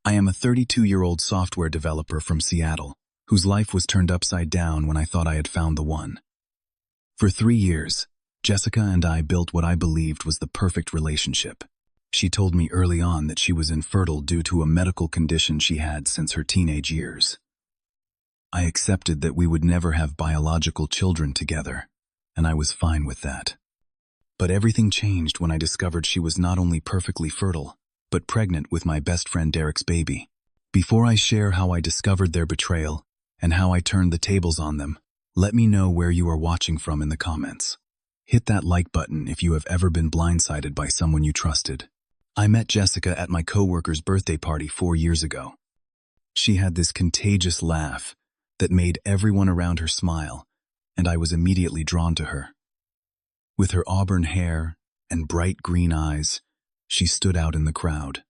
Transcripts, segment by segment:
I am a 32-year-old software developer from Seattle, whose life was turned upside down when I thought I had found the one. For 3 years, Jessica and I built what I believed was the perfect relationship. She told me early on that she was infertile due to a medical condition she had since her teenage years. I accepted that we would never have biological children together, and I was fine with that. But everything changed when I discovered she was not only perfectly fertile, but pregnant with my best friend Derek's baby. Before I share how I discovered their betrayal and how I turned the tables on them, let me know where you are watching from in the comments. Hit that like button if you have ever been blindsided by someone you trusted. I met Jessica at my coworker's birthday party 4 years ago. She had this contagious laugh that made everyone around her smile, and I was immediately drawn to her. With her auburn hair and bright green eyes, she stood out in the crowd.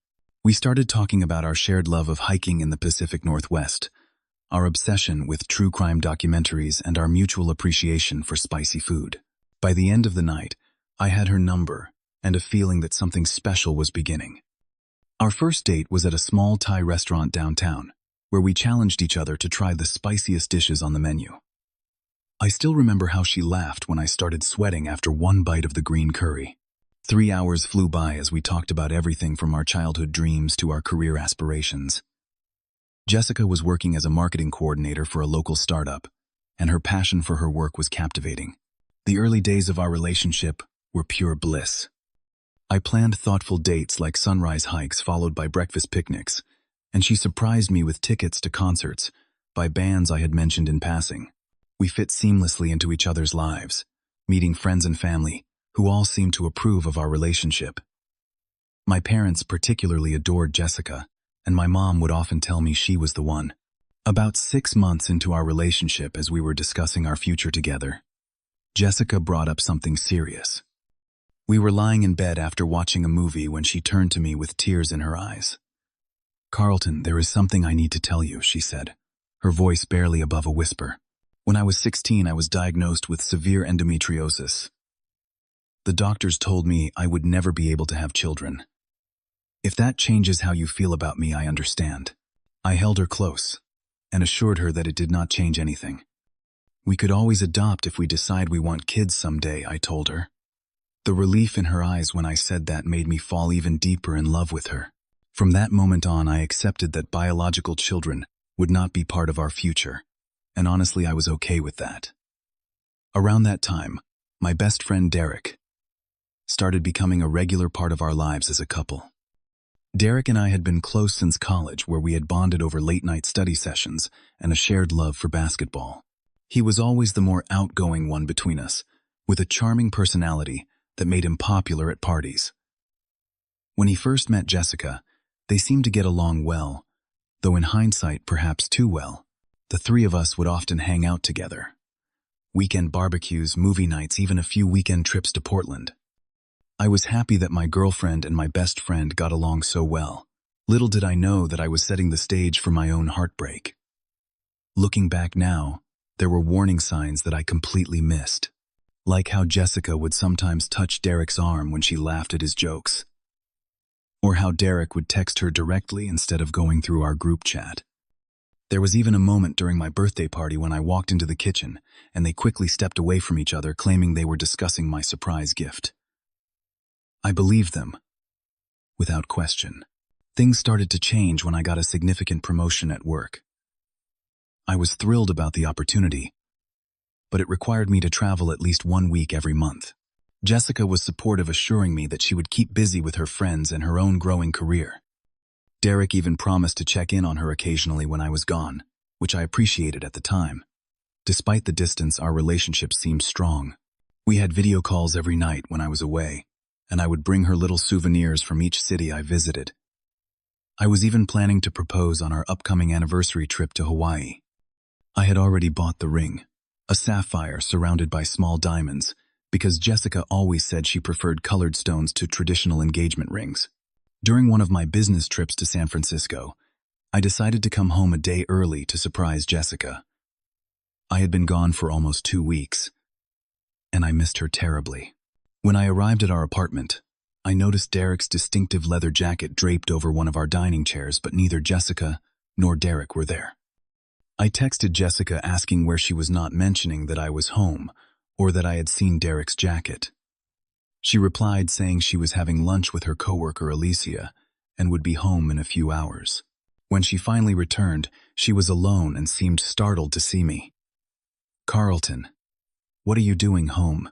We started talking about our shared love of hiking in the Pacific Northwest, our obsession with true crime documentaries, and our mutual appreciation for spicy food. By the end of the night, I had her number and a feeling that something special was beginning. Our first date was at a small Thai restaurant downtown, where we challenged each other to try the spiciest dishes on the menu. I still remember how she laughed when I started sweating after one bite of the green curry. 3 hours flew by as we talked about everything from our childhood dreams to our career aspirations. Jessica was working as a marketing coordinator for a local startup, and her passion for her work was captivating. The early days of our relationship were pure bliss. I planned thoughtful dates like sunrise hikes followed by breakfast picnics, and she surprised me with tickets to concerts by bands I had mentioned in passing. We fit seamlessly into each other's lives, meeting friends and family who all seemed to approve of our relationship. My parents particularly adored Jessica, and my mom would often tell me she was the one. About 6 months into our relationship, as we were discussing our future together, Jessica brought up something serious. We were lying in bed after watching a movie when she turned to me with tears in her eyes. "Carlton, there is something I need to tell you," she said, her voice barely above a whisper. "When I was 16, I was diagnosed with severe endometriosis. The doctors told me I would never be able to have children. If that changes how you feel about me, I understand." I held her close and assured her that it did not change anything. "We could always adopt if we decide we want kids someday," I told her. The relief in her eyes when I said that made me fall even deeper in love with her. From that moment on, I accepted that biological children would not be part of our future, and honestly, I was okay with that. Around that time, my best friend Derek started becoming a regular part of our lives as a couple. Derek and I had been close since college, where we had bonded over late-night study sessions and a shared love for basketball. He was always the more outgoing one between us, with a charming personality that made him popular at parties. When he first met Jessica, they seemed to get along well, though in hindsight perhaps too well. The three of us would often hang out together. Weekend barbecues, movie nights, even a few weekend trips to Portland. I was happy that my girlfriend and my best friend got along so well. Little did I know that I was setting the stage for my own heartbreak. Looking back now, there were warning signs that I completely missed. Like how Jessica would sometimes touch Derek's arm when she laughed at his jokes. Or how Derek would text her directly instead of going through our group chat. There was even a moment during my birthday party when I walked into the kitchen, and they quickly stepped away from each other, claiming they were discussing my surprise gift. I believed them, without question. Things started to change when I got a significant promotion at work. I was thrilled about the opportunity, but it required me to travel at least 1 week every month. Jessica was supportive, assuring me that she would keep busy with her friends and her own growing career. Derek even promised to check in on her occasionally when I was gone, which I appreciated at the time. Despite the distance, our relationship seemed strong. We had video calls every night when I was away, and I would bring her little souvenirs from each city I visited. I was even planning to propose on our upcoming anniversary trip to Hawaii. I had already bought the ring, a sapphire surrounded by small diamonds, because Jessica always said she preferred colored stones to traditional engagement rings. During one of my business trips to San Francisco, I decided to come home a day early to surprise Jessica. I had been gone for almost 2 weeks, and I missed her terribly. When I arrived at our apartment, I noticed Derek's distinctive leather jacket draped over one of our dining chairs, but neither Jessica nor Derek were there. I texted Jessica asking where she was, not mentioning that I was home or that I had seen Derek's jacket. She replied saying she was having lunch with her coworker Alicia and would be home in a few hours. When she finally returned, she was alone and seemed startled to see me. "Carlton, what are you doing home?"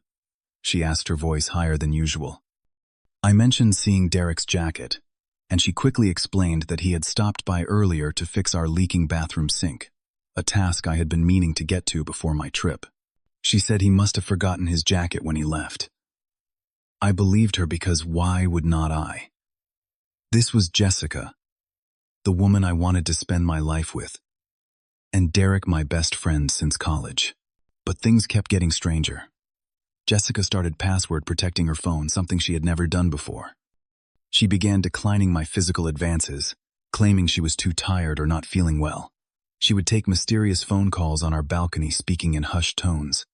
she asked, her voice higher than usual. I mentioned seeing Derek's jacket, and she quickly explained that he had stopped by earlier to fix our leaking bathroom sink, a task I had been meaning to get to before my trip. She said he must have forgotten his jacket when he left. I believed her because why would not I? This was Jessica, the woman I wanted to spend my life with, and Derek, my best friend since college. But things kept getting stranger. Jessica started password protecting her phone, something she had never done before. She began declining my physical advances, claiming she was too tired or not feeling well. She would take mysterious phone calls on our balcony, speaking in hushed tones.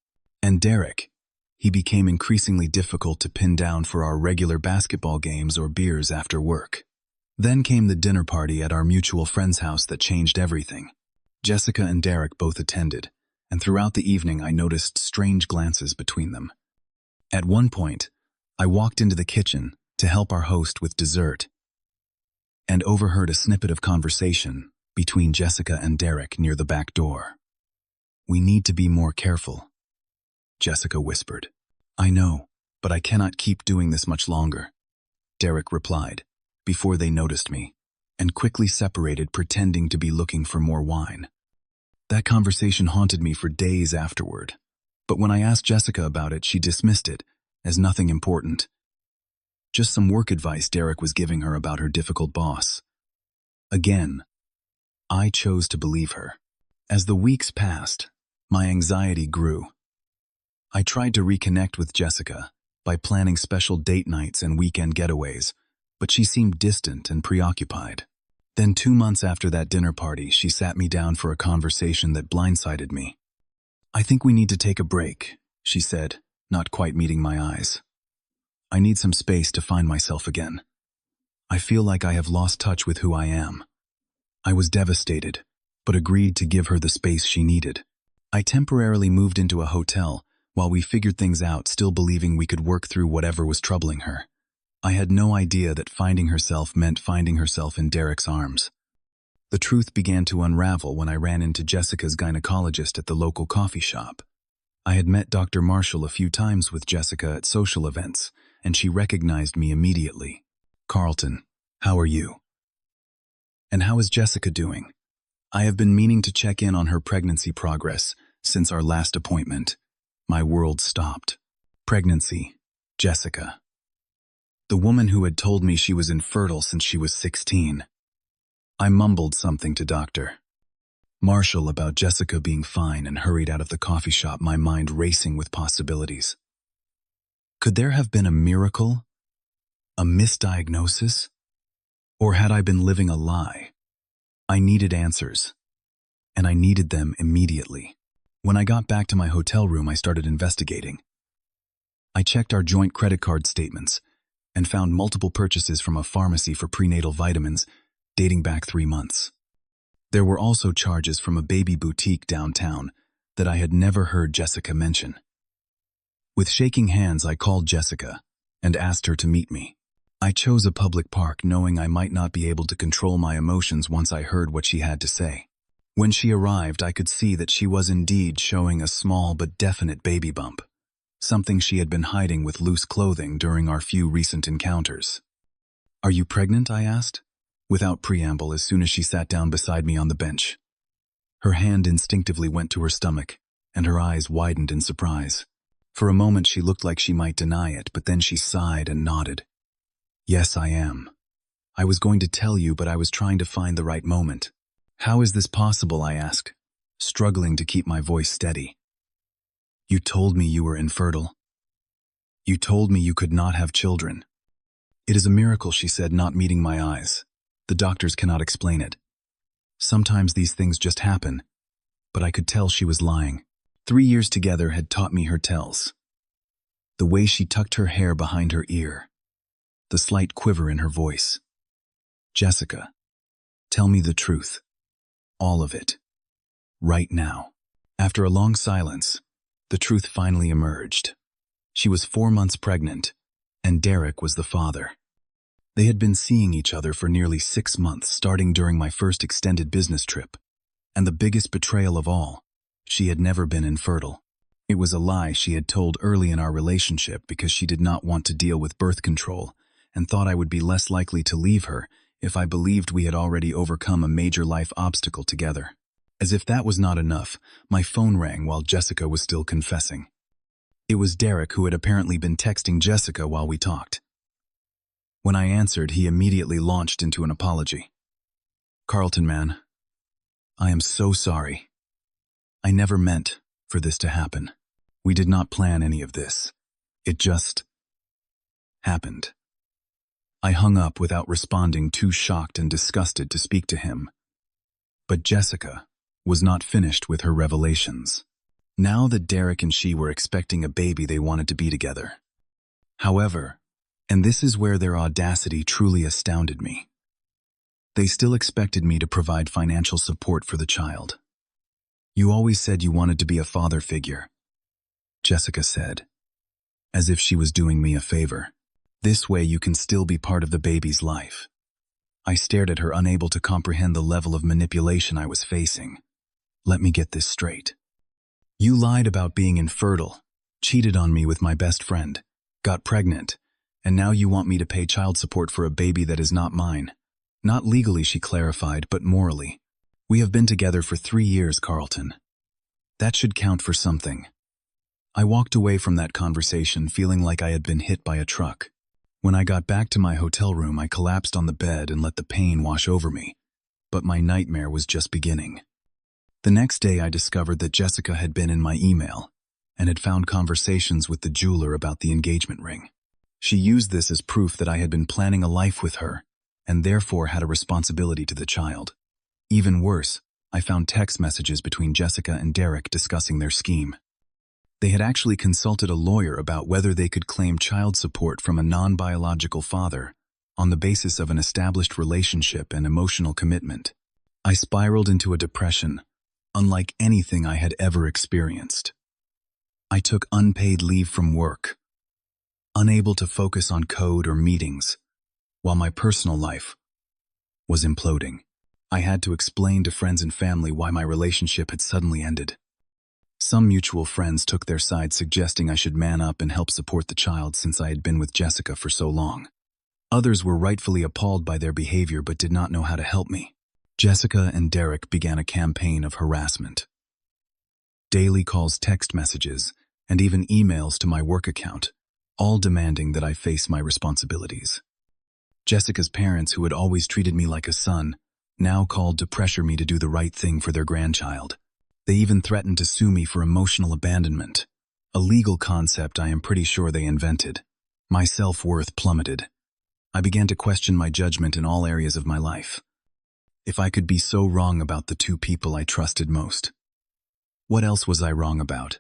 And Derek, he became increasingly difficult to pin down for our regular basketball games or beers after work. Then came the dinner party at our mutual friend's house that changed everything. Jessica and Derek both attended, and throughout the evening I noticed strange glances between them. At one point, I walked into the kitchen to help our host with dessert and overheard a snippet of conversation between Jessica and Derek near the back door. "We need to be more careful," Jessica whispered. "I know, but I cannot keep doing this much longer," Derek replied, before they noticed me, and quickly separated, pretending to be looking for more wine. That conversation haunted me for days afterward. But when I asked Jessica about it, she dismissed it as nothing important. Just some work advice Derek was giving her about her difficult boss. Again, I chose to believe her. As the weeks passed, my anxiety grew. I tried to reconnect with Jessica by planning special date nights and weekend getaways, but she seemed distant and preoccupied. Then 2 months after that dinner party, she sat me down for a conversation that blindsided me. "I think we need to take a break," she said, not quite meeting my eyes. "I need some space to find myself again. I feel like I have lost touch with who I am." I was devastated, but agreed to give her the space she needed. I temporarily moved into a hotel while we figured things out, still believing we could work through whatever was troubling her. I had no idea that finding herself meant finding herself in Derek's arms. The truth began to unravel when I ran into Jessica's gynecologist at the local coffee shop. I had met Dr. Marshall a few times with Jessica at social events, and she recognized me immediately. "Carlton, how are you? And how is Jessica doing? I have been meaning to check in on her pregnancy progress since our last appointment." My world stopped. Pregnancy. Jessica. The woman who had told me she was infertile since she was 16. I mumbled something to Dr. Marshall about Jessica being fine and hurried out of the coffee shop, my mind racing with possibilities. Could there have been a miracle? A misdiagnosis? Or had I been living a lie? I needed answers, and I needed them immediately. When I got back to my hotel room, I started investigating. I checked our joint credit card statements and found multiple purchases from a pharmacy for prenatal vitamins dating back 3 months. There were also charges from a baby boutique downtown that I had never heard Jessica mention. With shaking hands, I called Jessica and asked her to meet me. I chose a public park, knowing I might not be able to control my emotions once I heard what she had to say. When she arrived, I could see that she was indeed showing a small but definite baby bump, something she had been hiding with loose clothing during our few recent encounters. "Are you pregnant?" I asked, without preamble, as soon as she sat down beside me on the bench. Her hand instinctively went to her stomach, and her eyes widened in surprise. For a moment she looked like she might deny it, but then she sighed and nodded. "Yes, I am. I was going to tell you, but I was trying to find the right moment." "How is this possible?" I asked, struggling to keep my voice steady. "You told me you were infertile. You told me you could not have children." "It is a miracle," she said, not meeting my eyes. "The doctors cannot explain it. Sometimes these things just happen." But I could tell she was lying. 3 years together had taught me her tells. The way she tucked her hair behind her ear, the slight quiver in her voice. "Jessica, tell me the truth. All of it. Right now." After a long silence, the truth finally emerged. She was 4 months pregnant, and Derek was the father. They had been seeing each other for nearly 6 months, starting during my first extended business trip. And the biggest betrayal of all, she had never been infertile. It was a lie she had told early in our relationship because she did not want to deal with birth control and thought I would be less likely to leave her if I believed we had already overcome a major life obstacle together. As if that was not enough, my phone rang while Jessica was still confessing. It was Derek, who had apparently been texting Jessica while we talked. When I answered, he immediately launched into an apology. "Carlton, man, I am so sorry. I never meant for this to happen. We did not plan any of this. It just happened." I hung up without responding, too shocked and disgusted to speak to him. But Jessica was not finished with her revelations. Now that Derek and she were expecting a baby, they wanted to be together. However, and this is where their audacity truly astounded me, they still expected me to provide financial support for the child. "You always said you wanted to be a father figure," Jessica said, as if she was doing me a favor. "This way you can still be part of the baby's life." I stared at her, unable to comprehend the level of manipulation I was facing. "Let me get this straight. You lied about being infertile, cheated on me with my best friend, got pregnant, and now you want me to pay child support for a baby that is not mine. Not legally," she clarified, "but morally. We have been together for 3 years, Carlton. That should count for something." I walked away from that conversation feeling like I had been hit by a truck. When I got back to my hotel room, I collapsed on the bed and let the pain wash over me. But my nightmare was just beginning. The next day, I discovered that Jessica had been in my email and had found conversations with the jeweler about the engagement ring. She used this as proof that I had been planning a life with her and therefore had a responsibility to the child. Even worse, I found text messages between Jessica and Derek discussing their scheme. They had actually consulted a lawyer about whether they could claim child support from a non-biological father on the basis of an established relationship and emotional commitment. I spiraled into a depression unlike anything I had ever experienced. I took unpaid leave from work, unable to focus on code or meetings, while my personal life was imploding. I had to explain to friends and family why my relationship had suddenly ended. Some mutual friends took their side, suggesting I should man up and help support the child since I had been with Jessica for so long. Others were rightfully appalled by their behavior but did not know how to help me. Jessica and Derek began a campaign of harassment. Daily calls, text messages, and even emails to my work account, all demanding that I face my responsibilities. Jessica's parents, who had always treated me like a son, now called to pressure me to do the right thing for their grandchild. They even threatened to sue me for emotional abandonment, a legal concept I am pretty sure they invented. My self-worth plummeted. I began to question my judgment in all areas of my life. If I could be so wrong about the 2 people I trusted most, what else was I wrong about?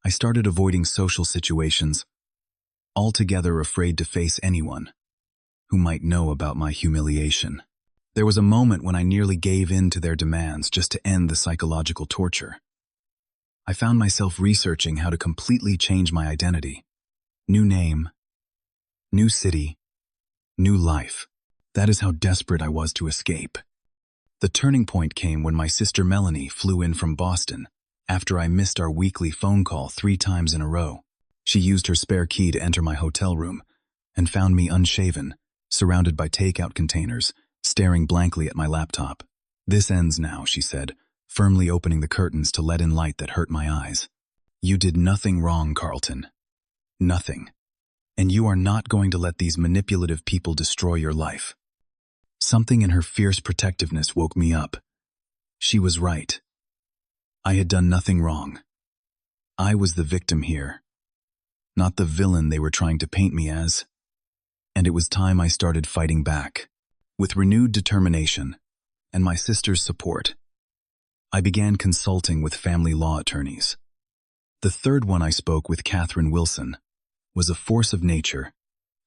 I started avoiding social situations, altogether afraid to face anyone who might know about my humiliation. There was a moment when I nearly gave in to their demands just to end the psychological torture. I found myself researching how to completely change my identity. New name, new city, new life. That is how desperate I was to escape. The turning point came when my sister Melanie flew in from Boston after I missed our weekly phone call 3 times in a row. She used her spare key to enter my hotel room and found me unshaven, surrounded by takeout containers, staring blankly at my laptop. "This ends now," she said, firmly opening the curtains to let in light that hurt my eyes. "You did nothing wrong, Carlton. Nothing. And you are not going to let these manipulative people destroy your life." Something in her fierce protectiveness woke me up. She was right. I had done nothing wrong. I was the victim here, not the villain they were trying to paint me as. And it was time I started fighting back. With renewed determination and my sister's support, I began consulting with family law attorneys. The third one I spoke with, Catherine Wilson, was a force of nature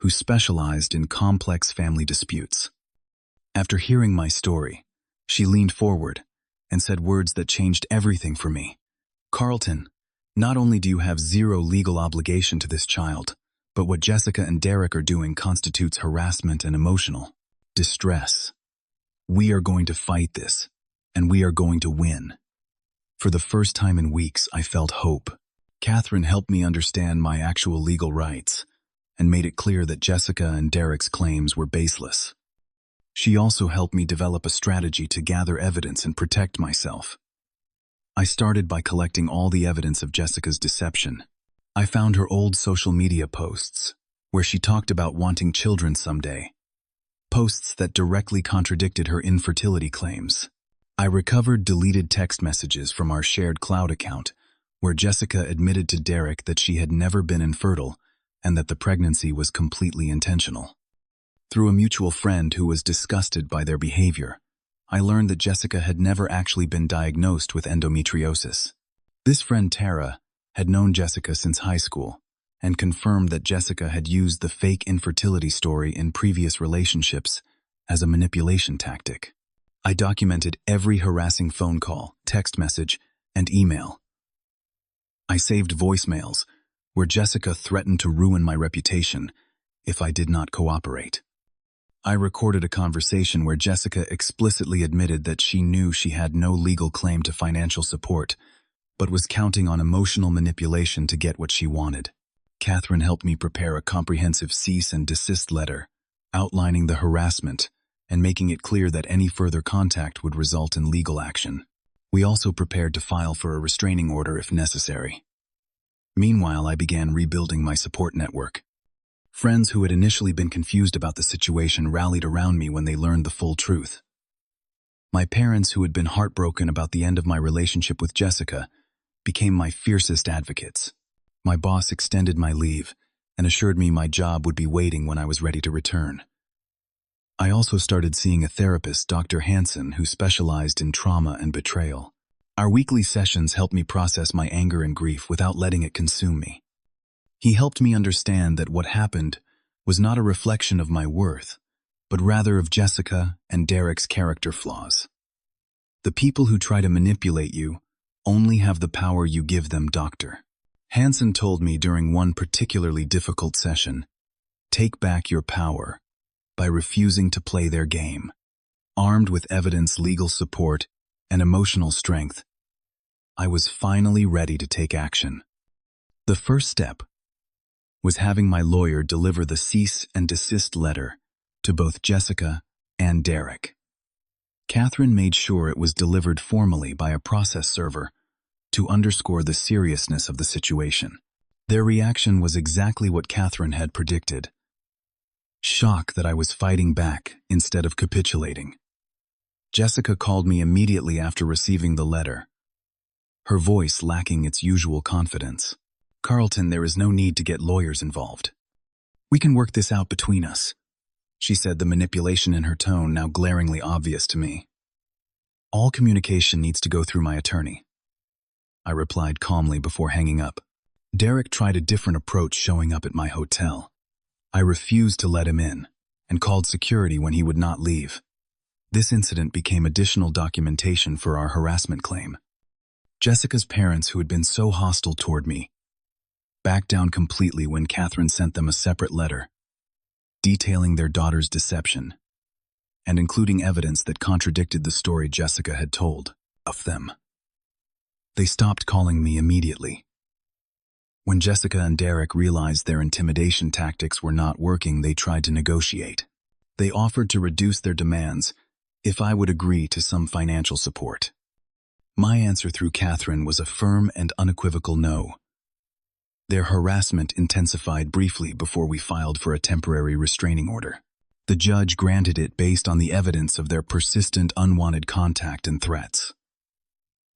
who specialized in complex family disputes. After hearing my story, she leaned forward and said words that changed everything for me. "Carlton, not only do you have zero legal obligation to this child, but what Jessica and Derek are doing constitutes harassment and emotional distress. We are going to fight this, and we are going to win." For the first time in weeks, I felt hope. Catherine helped me understand my actual legal rights and made it clear that Jessica and Derek's claims were baseless. She also helped me develop a strategy to gather evidence and protect myself. I started by collecting all the evidence of Jessica's deception. I found her old social media posts, where she talked about wanting children someday. Posts that directly contradicted her infertility claims. I recovered deleted text messages from our shared cloud account, where Jessica admitted to Derek that she had never been infertile and that the pregnancy was completely intentional. Through a mutual friend who was disgusted by their behavior, I learned that Jessica had never actually been diagnosed with endometriosis. This friend, Tara, had known Jessica since high school and confirmed that Jessica had used the fake infertility story in previous relationships as a manipulation tactic. I documented every harassing phone call, text message, and email. I saved voicemails where Jessica threatened to ruin my reputation if I did not cooperate. I recorded a conversation where Jessica explicitly admitted that she knew she had no legal claim to financial support, but was counting on emotional manipulation to get what she wanted. Catherine helped me prepare a comprehensive cease and desist letter, outlining the harassment and making it clear that any further contact would result in legal action. We also prepared to file for a restraining order if necessary. Meanwhile, I began rebuilding my support network. Friends who had initially been confused about the situation rallied around me when they learned the full truth. My parents, who had been heartbroken about the end of my relationship with Jessica, became my fiercest advocates. My boss extended my leave and assured me my job would be waiting when I was ready to return. I also started seeing a therapist, Dr. Hansen, who specialized in trauma and betrayal. Our weekly sessions helped me process my anger and grief without letting it consume me. He helped me understand that what happened was not a reflection of my worth, but rather of Jessica and Derek's character flaws. The people who try to manipulate you only have the power you give them, Doctor. Hansen told me during one particularly difficult session, "Take back your power by refusing to play their game." Armed with evidence, legal support, and emotional strength, I was finally ready to take action. The first step was having my lawyer deliver the cease and desist letter to both Jessica and Derek. Catherine made sure it was delivered formally by a process server to underscore the seriousness of the situation. Their reaction was exactly what Catherine had predicted. Shock that I was fighting back instead of capitulating. Jessica called me immediately after receiving the letter, her voice lacking its usual confidence. "Carlton, there is no need to get lawyers involved. We can work this out between us," she said, the manipulation in her tone now glaringly obvious to me. "All communication needs to go through my attorney," I replied calmly before hanging up. Derek tried a different approach, showing up at my hotel. I refused to let him in and called security when he would not leave. This incident became additional documentation for our harassment claim. Jessica's parents, who had been so hostile toward me, backed down completely when Catherine sent them a separate letter, detailing their daughter's deception and including evidence that contradicted the story Jessica had told of them. They stopped calling me immediately. When Jessica and Derek realized their intimidation tactics were not working, they tried to negotiate. They offered to reduce their demands if I would agree to some financial support. My answer through Catherine was a firm and unequivocal no. Their harassment intensified briefly before we filed for a temporary restraining order. The judge granted it based on the evidence of their persistent unwanted contact and threats.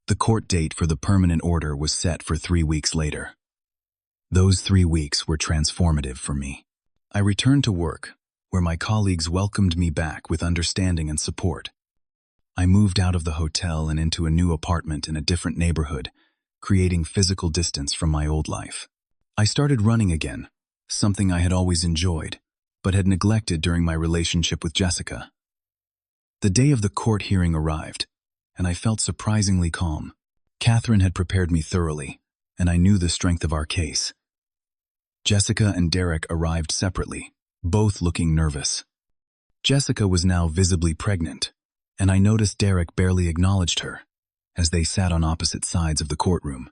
The court date for the permanent order was set for 3 weeks later. Those 3 weeks were transformative for me. I returned to work, where my colleagues welcomed me back with understanding and support. I moved out of the hotel and into a new apartment in a different neighborhood, creating physical distance from my old life. I started running again, something I had always enjoyed, but had neglected during my relationship with Jessica. The day of the court hearing arrived, and I felt surprisingly calm. Catherine had prepared me thoroughly, and I knew the strength of our case. Jessica and Derek arrived separately, both looking nervous. Jessica was now visibly pregnant, and I noticed Derek barely acknowledged her, as they sat on opposite sides of the courtroom.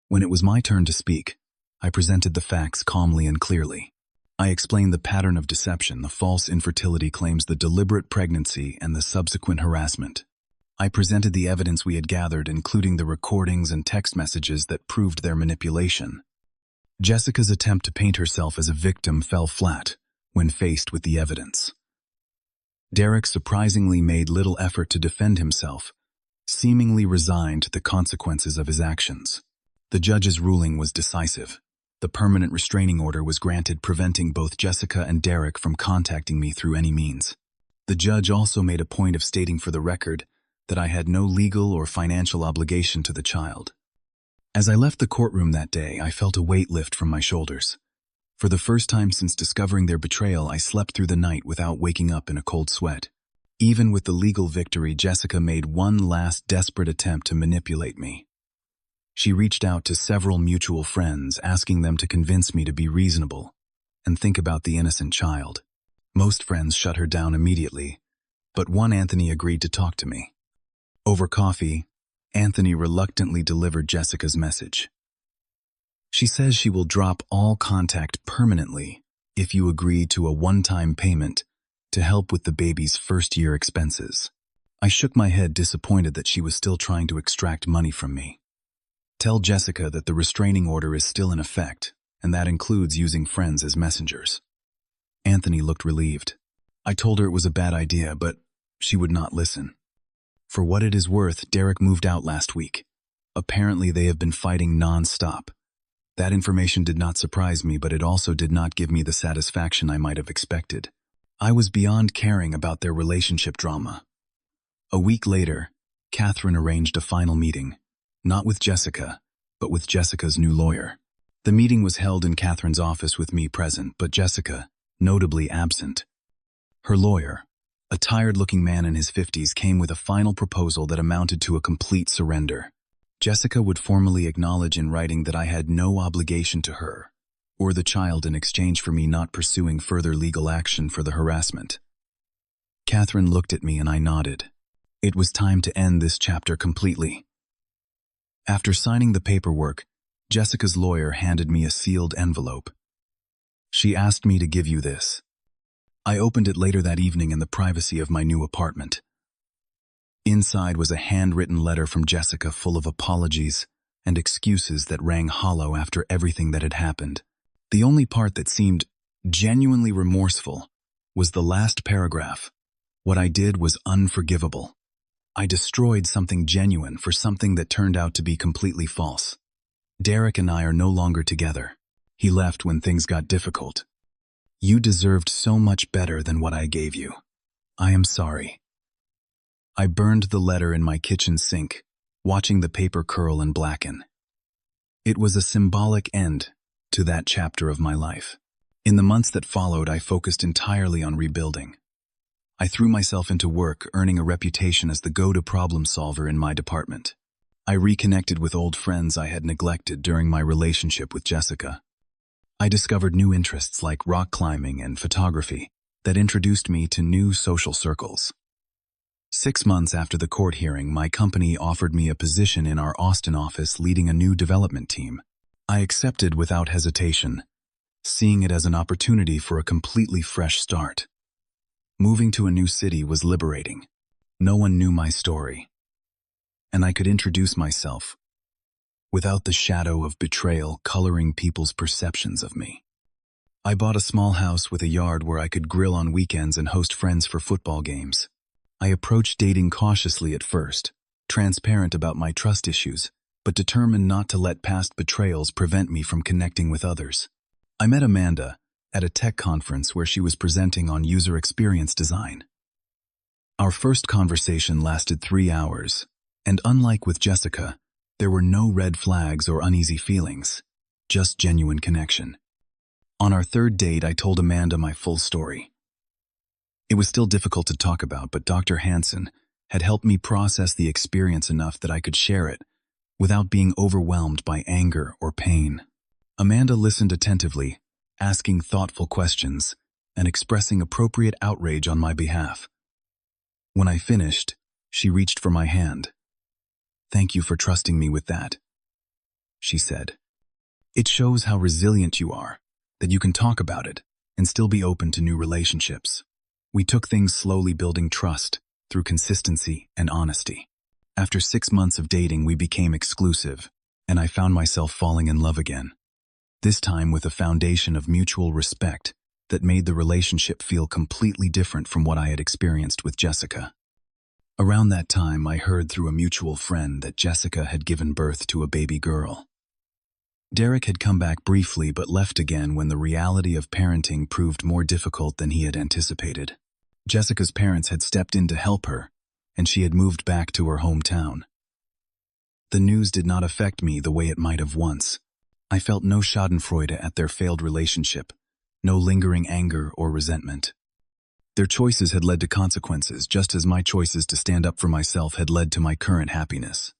When it was my turn to speak, I presented the facts calmly and clearly. I explained the pattern of deception, the false infertility claims, the deliberate pregnancy, and the subsequent harassment. I presented the evidence we had gathered, including the recordings and text messages that proved their manipulation. Jessica's attempt to paint herself as a victim fell flat when faced with the evidence. Derek surprisingly made little effort to defend himself, seemingly resigned to the consequences of his actions. The judge's ruling was decisive. The permanent restraining order was granted, preventing both Jessica and Derek from contacting me through any means. The judge also made a point of stating for the record that I had no legal or financial obligation to the child. As I left the courtroom that day, I felt a weight lift from my shoulders. For the first time since discovering their betrayal, I slept through the night without waking up in a cold sweat. Even with the legal victory, Jessica made one last desperate attempt to manipulate me. She reached out to several mutual friends, asking them to convince me to be reasonable and think about the innocent child. Most friends shut her down immediately, but one, Anthony, agreed to talk to me. Over coffee, Anthony reluctantly delivered Jessica's message. She says she will drop all contact permanently if you agree to a one-time payment to help with the baby's first-year expenses. I shook my head, disappointed that she was still trying to extract money from me. Tell Jessica that the restraining order is still in effect, and that includes using friends as messengers. Anthony looked relieved. I told her it was a bad idea, but she would not listen. For what it is worth, Derek moved out last week. Apparently they have been fighting non-stop. That information did not surprise me, but it also did not give me the satisfaction I might have expected. I was beyond caring about their relationship drama. A week later, Catherine arranged a final meeting, not with Jessica, but with Jessica's new lawyer. The meeting was held in Catherine's office with me present, but Jessica, notably absent. Her lawyer, a tired-looking man in his 50s, came with a final proposal that amounted to a complete surrender. Jessica would formally acknowledge in writing that I had no obligation to her or the child in exchange for me not pursuing further legal action for the harassment. Catherine looked at me and I nodded. It was time to end this chapter completely. After signing the paperwork, Jessica's lawyer handed me a sealed envelope. She asked me to give you this. I opened it later that evening in the privacy of my new apartment. Inside was a handwritten letter from Jessica full of apologies and excuses that rang hollow after everything that had happened. The only part that seemed genuinely remorseful was the last paragraph. What I did was unforgivable. I destroyed something genuine for something that turned out to be completely false. Derek and I are no longer together. He left when things got difficult. You deserved so much better than what I gave you. I am sorry. I burned the letter in my kitchen sink, watching the paper curl and blacken. It was a symbolic end to that chapter of my life. In the months that followed, I focused entirely on rebuilding. I threw myself into work, earning a reputation as the go-to problem solver in my department. I reconnected with old friends I had neglected during my relationship with Jessica. I discovered new interests like rock climbing and photography that introduced me to new social circles. 6 months after the court hearing, my company offered me a position in our Austin office leading a new development team. I accepted without hesitation, seeing it as an opportunity for a completely fresh start. Moving to a new city was liberating. No one knew my story, and I could introduce myself without the shadow of betrayal coloring people's perceptions of me. I bought a small house with a yard where I could grill on weekends and host friends for football games. I approached dating cautiously at first, transparent about my trust issues, but determined not to let past betrayals prevent me from connecting with others. I met Amanda at a tech conference where she was presenting on user experience design. Our first conversation lasted 3 hours, and unlike with Jessica, there were no red flags or uneasy feelings, just genuine connection. On our third date, I told Amanda my full story. It was still difficult to talk about, but Dr. Hansen had helped me process the experience enough that I could share it without being overwhelmed by anger or pain. Amanda listened attentively, asking thoughtful questions and expressing appropriate outrage on my behalf. When I finished, she reached for my hand. "Thank you for trusting me with that," she said. "It shows how resilient you are, that you can talk about it and still be open to new relationships." We took things slowly, building trust through consistency and honesty. After 6 months of dating, we became exclusive, and I found myself falling in love again. This time with a foundation of mutual respect that made the relationship feel completely different from what I had experienced with Jessica. Around that time, I heard through a mutual friend that Jessica had given birth to a baby girl. Derek had come back briefly but left again when the reality of parenting proved more difficult than he had anticipated. Jessica's parents had stepped in to help her, and she had moved back to her hometown. The news did not affect me the way it might have once. I felt no schadenfreude at their failed relationship, no lingering anger or resentment. Their choices had led to consequences, just as my choices to stand up for myself had led to my current happiness.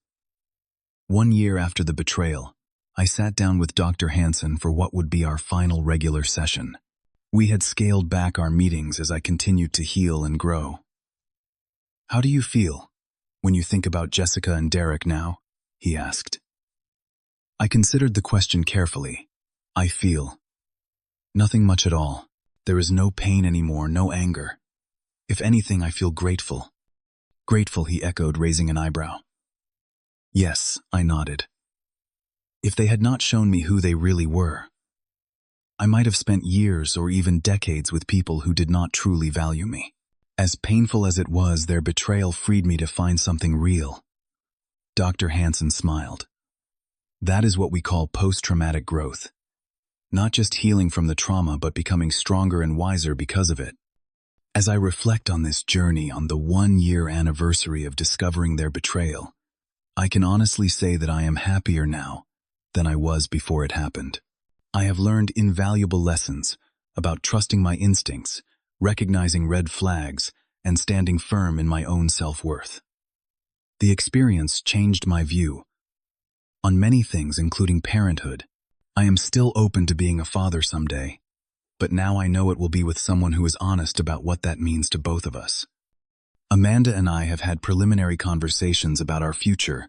1 year after the betrayal, I sat down with Dr. Hansen for what would be our final regular session. We had scaled back our meetings as I continued to heal and grow. "How do you feel when you think about Jessica and Derek now?" he asked. I considered the question carefully. I feel nothing much at all. There is no pain anymore, no anger. If anything, I feel grateful. "Grateful," he echoed, raising an eyebrow. "Yes," I nodded. If they had not shown me who they really were, I might have spent years or even decades with people who did not truly value me. As painful as it was, their betrayal freed me to find something real. Dr. Hansen smiled. "That is what we call post-traumatic growth. Not just healing from the trauma, but becoming stronger and wiser because of it." As I reflect on this journey, on the 1-year anniversary of discovering their betrayal, I can honestly say that I am happier now than I was before it happened. I have learned invaluable lessons about trusting my instincts, recognizing red flags, and standing firm in my own self-worth. The experience changed my view on many things, including parenthood. I am still open to being a father someday, but now I know it will be with someone who is honest about what that means to both of us. Amanda and I have had preliminary conversations about our future,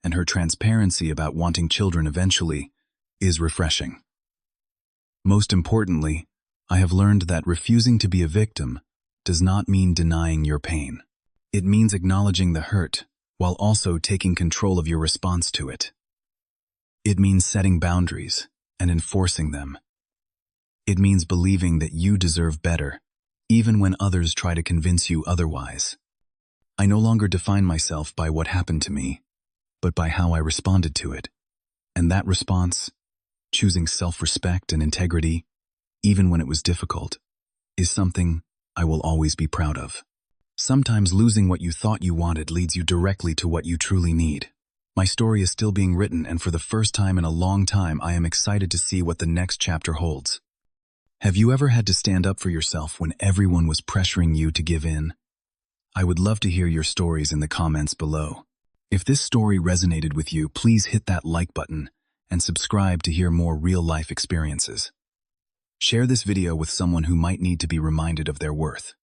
and her transparency about wanting children eventually is refreshing. Most importantly, I have learned that refusing to be a victim does not mean denying your pain. It means acknowledging the hurt while also taking control of your response to it. It means setting boundaries and enforcing them. It means believing that you deserve better, even when others try to convince you otherwise. I no longer define myself by what happened to me, but by how I responded to it. And that response, choosing self-respect and integrity, even when it was difficult, is something I will always be proud of. Sometimes losing what you thought you wanted leads you directly to what you truly need. My story is still being written, and for the first time in a long time, I am excited to see what the next chapter holds. Have you ever had to stand up for yourself when everyone was pressuring you to give in? I would love to hear your stories in the comments below. If this story resonated with you, please hit that like button and subscribe to hear more real-life experiences. Share this video with someone who might need to be reminded of their worth.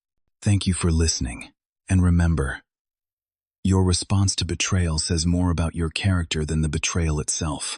Thank you for listening, and remember, your response to betrayal says more about your character than the betrayal itself.